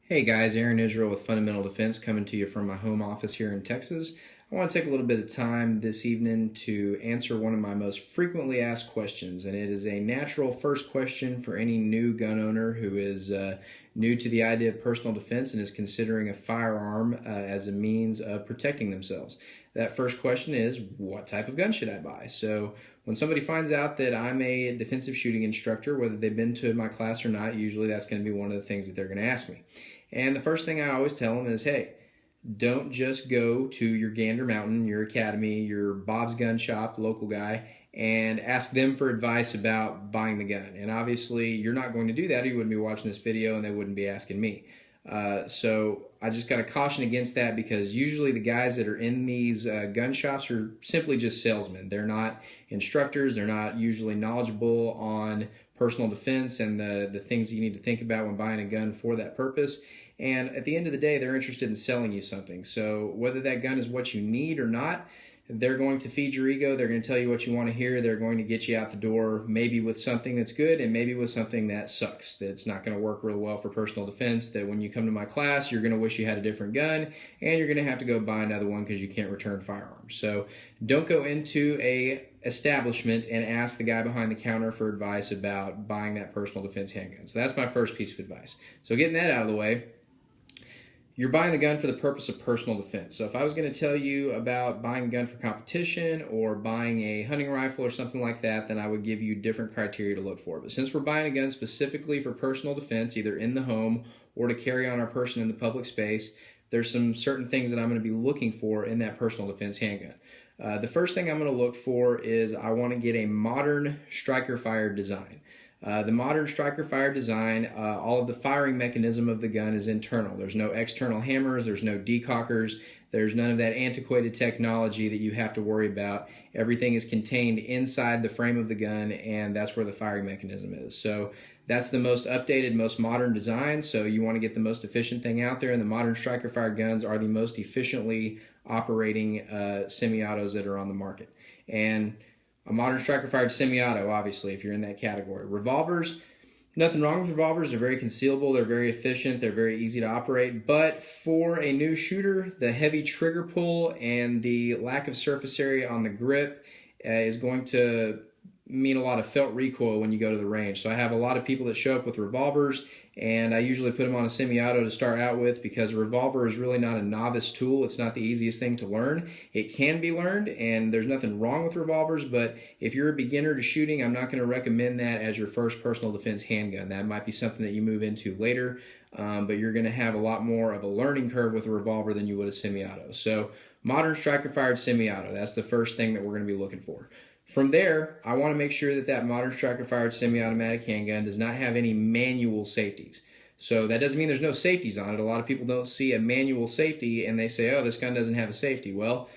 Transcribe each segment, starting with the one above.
Hey guys, Aaron Israel with Fundamental Defense coming to you from my home office here in Texas. I want to take a little bit of time this evening to answer one of my most frequently asked questions, and it is a natural first question for any new gun owner who is new to the idea of personal defense and is considering a firearm as a means of protecting themselves. That first question is, what type of gun should I buy? So when somebody finds out that I'm a defensive shooting instructor, whether they've been to my class or not, usually that's going to be one of the things that they're going to ask me. And the first thing I always tell them is, hey, don't just go to your Gander Mountain, your academy, your Bob's Gun Shop, the local guy, and ask them for advice about buying the gun. And obviously, you're not going to do that, or you wouldn't be watching this video and they wouldn't be asking me. So I just got to caution against that, because usually the guys that are in these gun shops are simply just salesmen. They're not instructors. They're not usually knowledgeable on personal defense and the things you need to think about when buying a gun for that purpose. And at the end of the day, they're interested in selling you something. So whether that gun is what you need or not, they're going to feed your ego. They're going to tell you what you want to hear. They're going to get you out the door, maybe with something that's good and maybe with something that sucks, that's not going to work real well for personal defense, that when you come to my class, you're going to wish you had a different gun and you're going to have to go buy another one because you can't return firearms. So don't go into a establishment and ask the guy behind the counter for advice about buying that personal defense handgun. So that's my first piece of advice. So getting that out of the way, you're buying the gun for the purpose of personal defense. So if I was going to tell you about buying a gun for competition or buying a hunting rifle or something like that, then I would give you different criteria to look for. But since we're buying a gun specifically for personal defense, either in the home or to carry on our person in the public space, there's some certain things that I'm going to be looking for in that personal defense handgun. The first thing I'm going to look for is I want to get a modern striker fired design. The modern striker fire design, all of the firing mechanism of the gun is internal. There's no external hammers, there's no decockers, there's none of that antiquated technology that you have to worry about. Everything is contained inside the frame of the gun, and that's where the firing mechanism is. So that's the most updated, most modern design. So you want to get the most efficient thing out there, and the modern striker fired guns are the most efficiently operating semi-autos that are on the market. And a modern striker-fired semi-auto, obviously, if you're in that category. Revolvers, nothing wrong with revolvers. They're very concealable. They're very efficient. They're very easy to operate. But for a new shooter, the heavy trigger pull and the lack of surface area on the grip is going to mean a lot of felt recoil when you go to the range. So I have a lot of people that show up with revolvers, and I usually put them on a semi-auto to start out with, because a revolver is really not a novice tool. It's not the easiest thing to learn. It can be learned, and there's nothing wrong with revolvers, but if you're a beginner to shooting, I'm not going to recommend that as your first personal defense handgun. That might be something that you move into later, but you're going to have a lot more of a learning curve with a revolver than you would a semi-auto. So modern striker-fired semi-auto, that's the first thing that we're going to be looking for. From there, I want to make sure that that modern striker-fired semi-automatic handgun does not have any manual safeties. So that doesn't mean there's no safeties on it. A lot of people don't see a manual safety and they say, oh, this gun doesn't have a safety. Well,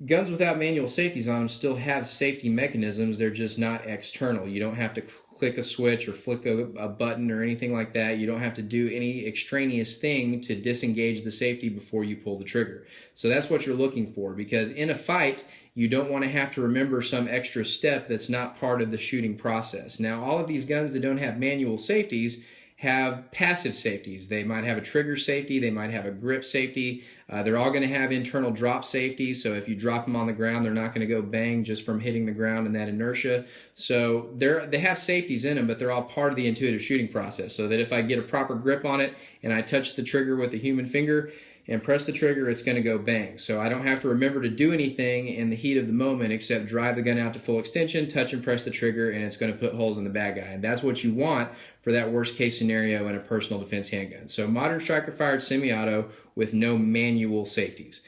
guns without manual safeties on them still have safety mechanisms. They're just not external. You don't have to click a switch or flick a button or anything like that. You don't have to do any extraneous thing to disengage the safety before you pull the trigger. So that's what you're looking for, because in a fight, you don't want to have to remember some extra step that's not part of the shooting process. Now, all of these guns that don't have manual safeties have passive safeties. They might have a trigger safety, they might have a grip safety. They're all going to have internal drop safety, so if you drop them on the ground, they're not going to go bang just from hitting the ground and that inertia. So they have safeties in them, but they're all part of the intuitive shooting process, so that if I get a proper grip on it and I touch the trigger with a human finger and press the trigger, it's going to go bang. So I don't have to remember to do anything in the heat of the moment except drive the gun out to full extension, touch and press the trigger, and it's going to put holes in the bad guy. And that's what you want for that worst case scenario in a personal defense handgun. So modern striker-fired semi-auto with no manual safeties.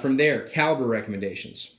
From there, caliber recommendations.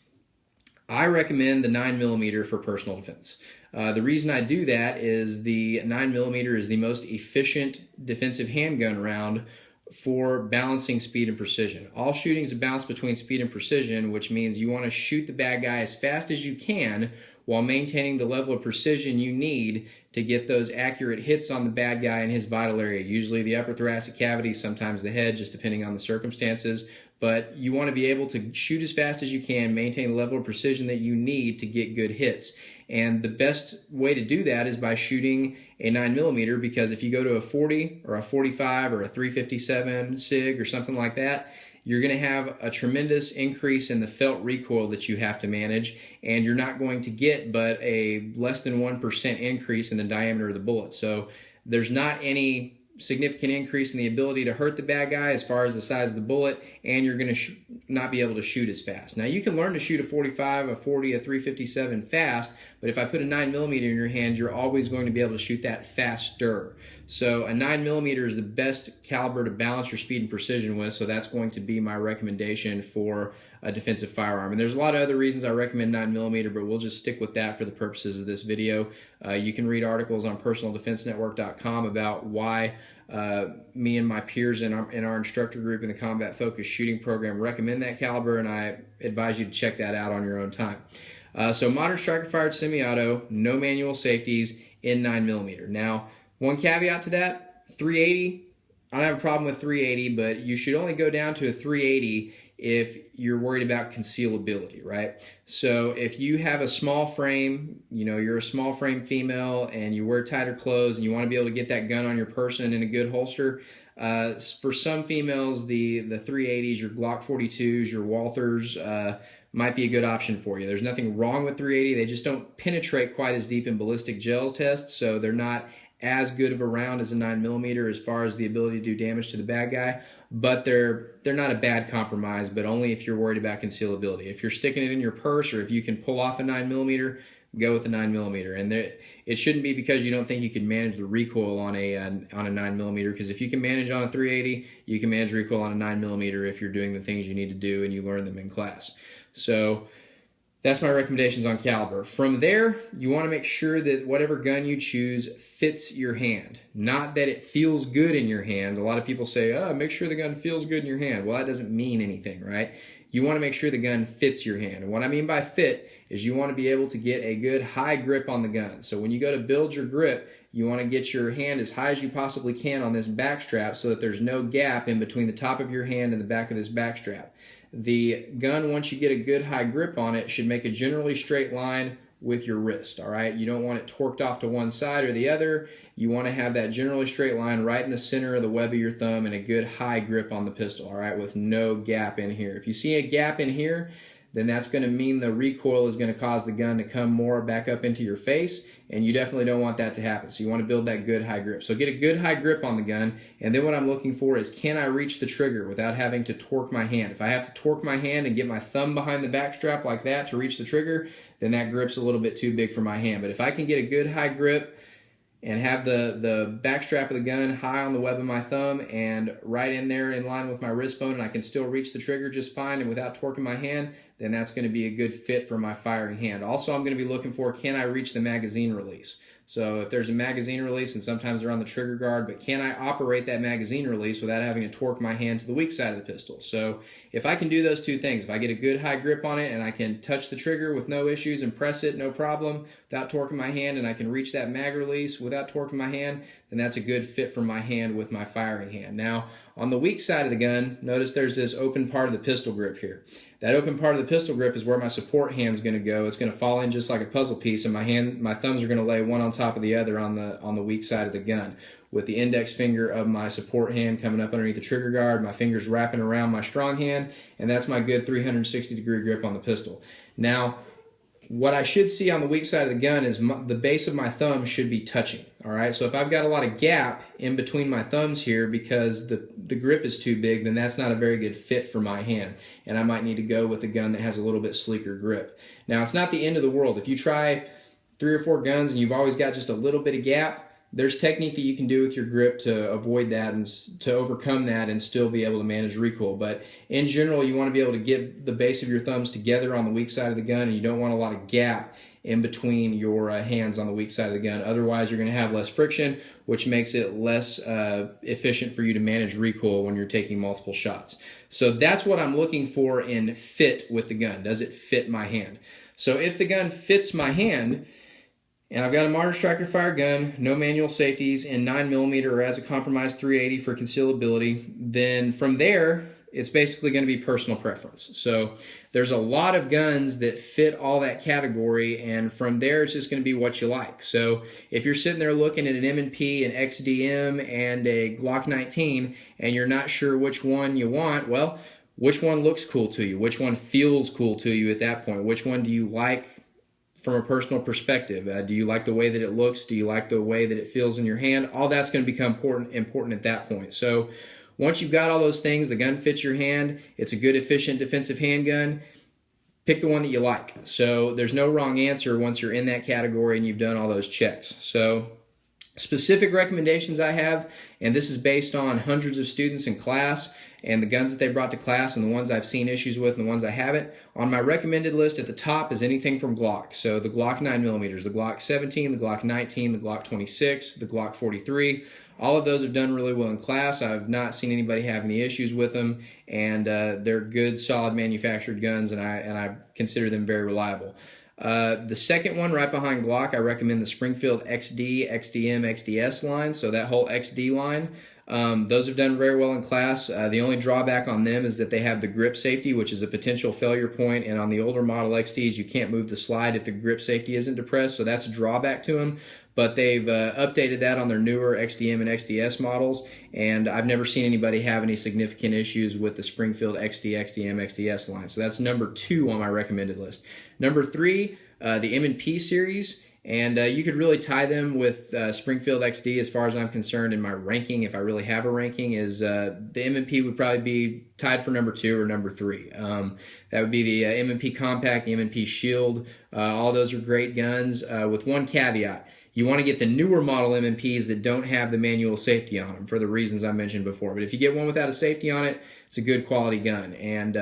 I recommend the 9mm for personal defense. The reason I do that is the 9mm is the most efficient defensive handgun round for balancing speed and precision. All shooting is a balance between speed and precision, which means you want to shoot the bad guy as fast as you can while maintaining the level of precision you need to get those accurate hits on the bad guy in his vital area, usually the upper thoracic cavity, sometimes the head, just depending on the circumstances. But you want to be able to shoot as fast as you can, maintain the level of precision that you need to get good hits. And the best way to do that is by shooting a 9mm, because if you go to a 40 or a 45 or a 357 SIG or something like that, you're going to have a tremendous increase in the felt recoil that you have to manage, and you're not going to get but a less than 1% increase in the diameter of the bullet. So there's not any significant increase in the ability to hurt the bad guy as far as the size of the bullet, and you're going to not be able to shoot as fast. Now, you can learn to shoot a 45, a 40, a 357 fast, but if I put a 9mm in your hand, you're always going to be able to shoot that faster. So a 9mm is the best caliber to balance your speed and precision with, so that's going to be my recommendation for a defensive firearm. And there's a lot of other reasons I recommend 9mm, but we'll just stick with that for the purposes of this video. You can read articles on personaldefensenetwork.com about why me and my peers in our instructor group in the Combat Focused Shooting Program recommend that caliber, and I advise you to check that out on your own time. So modern striker fired semi-auto, no manual safeties in 9mm. Now, one caveat to that, 380, I don't have a problem with 380, but you should only go down to a 380 if you're worried about concealability, right? So if you have a small frame, you're a small frame female and you wear tighter clothes and you want to be able to get that gun on your person in a good holster, for some females, the 380s, your Glock 42s, your Walthers, might be a good option for you. There's nothing wrong with 380. They just don't penetrate quite as deep in ballistic gel tests, so they're not as good of a round as a 9mm as far as the ability to do damage to the bad guy, but they're not a bad compromise, but only if you're worried about concealability. If you're sticking it in your purse, or if you can pull off a 9mm, go with a 9mm. And it shouldn't be because you don't think you can manage the recoil on a 9mm, because if you can manage on a 380, you can manage recoil on a 9mm if you're doing the things you need to do and you learn them in class. So that's my recommendations on caliber. From there, you want to make sure that whatever gun you choose fits your hand. Not that it feels good in your hand. A lot of people say, make sure the gun feels good in your hand. Well, that doesn't mean anything, right? You want to make sure the gun fits your hand. And what I mean by fit is you want to be able to get a good high grip on the gun. So when you go to build your grip, you want to get your hand as high as you possibly can on this back strap so that there's no gap in between the top of your hand and the back of this back strap. The gun, once you get a good high grip on it, should make a generally straight line with your wrist, all right? You don't want it torqued off to one side or the other. You want to have that generally straight line right in the center of the web of your thumb and a good high grip on the pistol, all right, with no gap in here. If you see a gap in here, then that's going to mean the recoil is going to cause the gun to come more back up into your face, and you definitely don't want that to happen. So you want to build that good high grip. So get a good high grip on the gun, and then what I'm looking for is, can I reach the trigger without having to torque my hand? If I have to torque my hand and get my thumb behind the back strap like that to reach the trigger, then that grip's a little bit too big for my hand. But if I can get a good high grip and have the back strap of the gun high on the web of my thumb and right in there in line with my wrist bone, and I can still reach the trigger just fine and without torquing my hand, then that's going to be a good fit for my firing hand. Also, I'm going to be looking for, can I reach the magazine release? So if there's a magazine release, and sometimes they're on the trigger guard, but can I operate that magazine release without having to torque my hand to the weak side of the pistol? So if I can do those two things, if I get a good high grip on it and I can touch the trigger with no issues and press it no problem without torquing my hand, and I can reach that mag release without torquing my hand, then that's a good fit for my hand with my firing hand. Now, on the weak side of the gun, notice there's this open part of the pistol grip here. That open part of the pistol grip is where my support hand's going to go. It's going to fall in just like a puzzle piece, and my thumbs are going to lay one on top of the other on the weak side of the gun, with the index finger of my support hand coming up underneath the trigger guard, my fingers wrapping around my strong hand, and that's my good 360-degree grip on the pistol. Now, what I should see on the weak side of the gun is the base of my thumb should be touching, all right? So if I've got a lot of gap in between my thumbs here because the grip is too big, then that's not a very good fit for my hand, and I might need to go with a gun that has a little bit sleeker grip. Now, it's not the end of the world. If you try 3 or 4 guns and you've always got just a little bit of gap, there's technique that you can do with your grip to avoid that and to overcome that and still be able to manage recoil. But in general, you want to be able to get the base of your thumbs together on the weak side of the gun, and you don't want a lot of gap in between your hands on the weak side of the gun. Otherwise, you're going to have less friction, which makes it less efficient for you to manage recoil when you're taking multiple shots. So that's what I'm looking for in fit with the gun. Does it fit my hand? So if the gun fits my hand, and I've got a modern striker fire gun, no manual safeties, in 9mm or as a compromised 380 for concealability, then from there, it's basically going to be personal preference. So there's a lot of guns that fit all that category, and from there it's just going to be what you like. So if you're sitting there looking at an M&P, an XDM, and a Glock 19, and you're not sure which one you want, well, which one looks cool to you? Which one feels cool to you at that point? Which one do you like from a personal perspective? Do you like the way that it looks? Do you like the way that it feels in your hand? All that's going to become important at that point. So once you've got all those things, the gun fits your hand, it's a good, efficient defensive handgun, pick the one that you like. So there's no wrong answer once you're in that category and you've done all those checks. So specific recommendations I have, and this is based on hundreds of students in class and the guns that they brought to class and the ones I've seen issues with and the ones I haven't. On my recommended list at the top is anything from Glock. So the Glock 9mm, the Glock 17, the Glock 19, the Glock 26, the Glock 43. All of those have done really well in class. I've not seen anybody have any issues with them, and they're good, solid manufactured guns, and I consider them very reliable. The second one, right behind Glock, I recommend the Springfield XD, XDM, XDS line. So that whole XD line, those have done very well in class. The only drawback on them is that they have the grip safety, which is a potential failure point. And on the older model XDs, you can't move the slide if the grip safety isn't depressed. So that's a drawback to them. But they've updated that on their newer XDM and XDS models, and I've never seen anybody have any significant issues with the Springfield XD, XDM, XDS line. So that's number 2 on my recommended list. Number 3, the M&P series, and you could really tie them with Springfield XD as far as I'm concerned in my ranking, if I really have a ranking, is the M&P would probably be tied for number 2 or number 3. That would be the M&P Compact, the M&P Shield. All those are great guns with one caveat. You want to get the newer model M&Ps that don't have the manual safety on them for the reasons I mentioned before. But if you get one without a safety on it, it's a good quality gun. And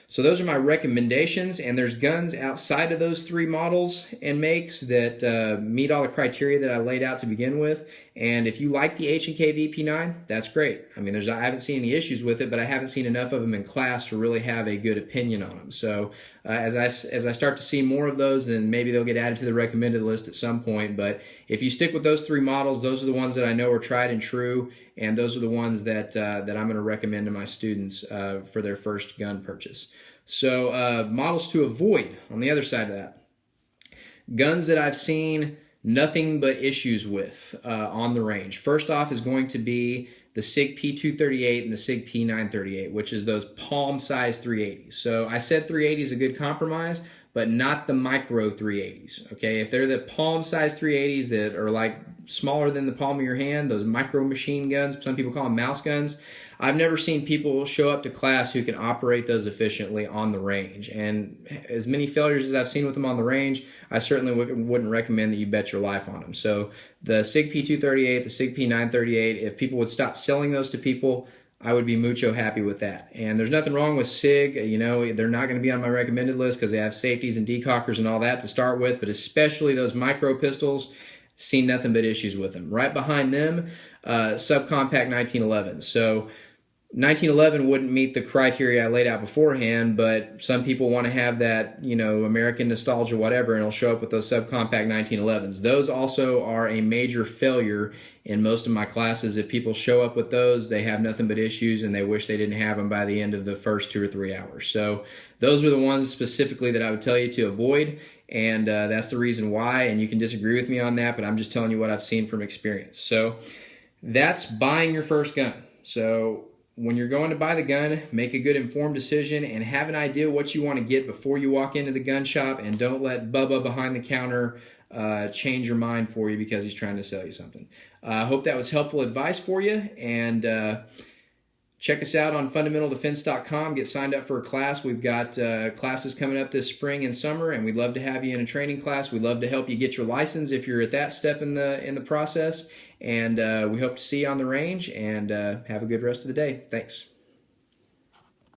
so those are my recommendations. And there's guns outside of those 3 models and makes that meet all the criteria that I laid out to begin with. And if you like the H&K VP9, that's great. I mean, I haven't seen any issues with it, but I haven't seen enough of them in class to really have a good opinion on them. So as I start to see more of those, then maybe they'll get added to the recommended list at some point. But if you stick with those 3 models, those are the ones that I know are tried and true, and those are the ones that I'm going to recommend to my students for their first gun purchase. So models to avoid on the other side of that. Guns that I've seen nothing but issues with on the range. First off is going to be the SIG P238 and the SIG P938, which is those palm-sized 380s. So I said 380 is a good compromise, but not the micro 380s. Okay, if they're the palm-sized 380s that are like smaller than the palm of your hand, those micro machine guns, some people call them mouse guns, I've never seen people show up to class who can operate those efficiently on the range. And as many failures as I've seen with them on the range, I certainly wouldn't recommend that you bet your life on them. So the SIG P238, the SIG P938, if people would stop selling those to people, I would be mucho happy with that. And there's nothing wrong with SIG. You know, they're not going to be on my recommended list because they have safeties and decockers and all that to start with, but especially those micro pistols, seen nothing but issues with them. Right behind them, subcompact 1911. So 1911 wouldn't meet the criteria I laid out beforehand, but some people want to have that, you know, American nostalgia, whatever, and it'll show up with those subcompact 1911s. Those also are a major failure in most of my classes. If people show up with those, they have nothing but issues, and they wish they didn't have them by the end of the first 2 or 3 hours. So those are the ones specifically that I would tell you to avoid, and that's the reason why, and you can disagree with me on that, but I'm just telling you what I've seen from experience. So that's buying your first gun. So when you're going to buy the gun, make a good informed decision and have an idea what you want to get before you walk into the gun shop, and don't let Bubba behind the counter change your mind for you because he's trying to sell you something. I hope that was helpful advice for you, and check us out on fundamentaldefense.com. Get signed up for a class. We've got classes coming up this spring and summer, and we'd love to have you in a training class. We'd love to help you get your license if you're at that step in the process. And we hope to see you on the range, and have a good rest of the day. Thanks.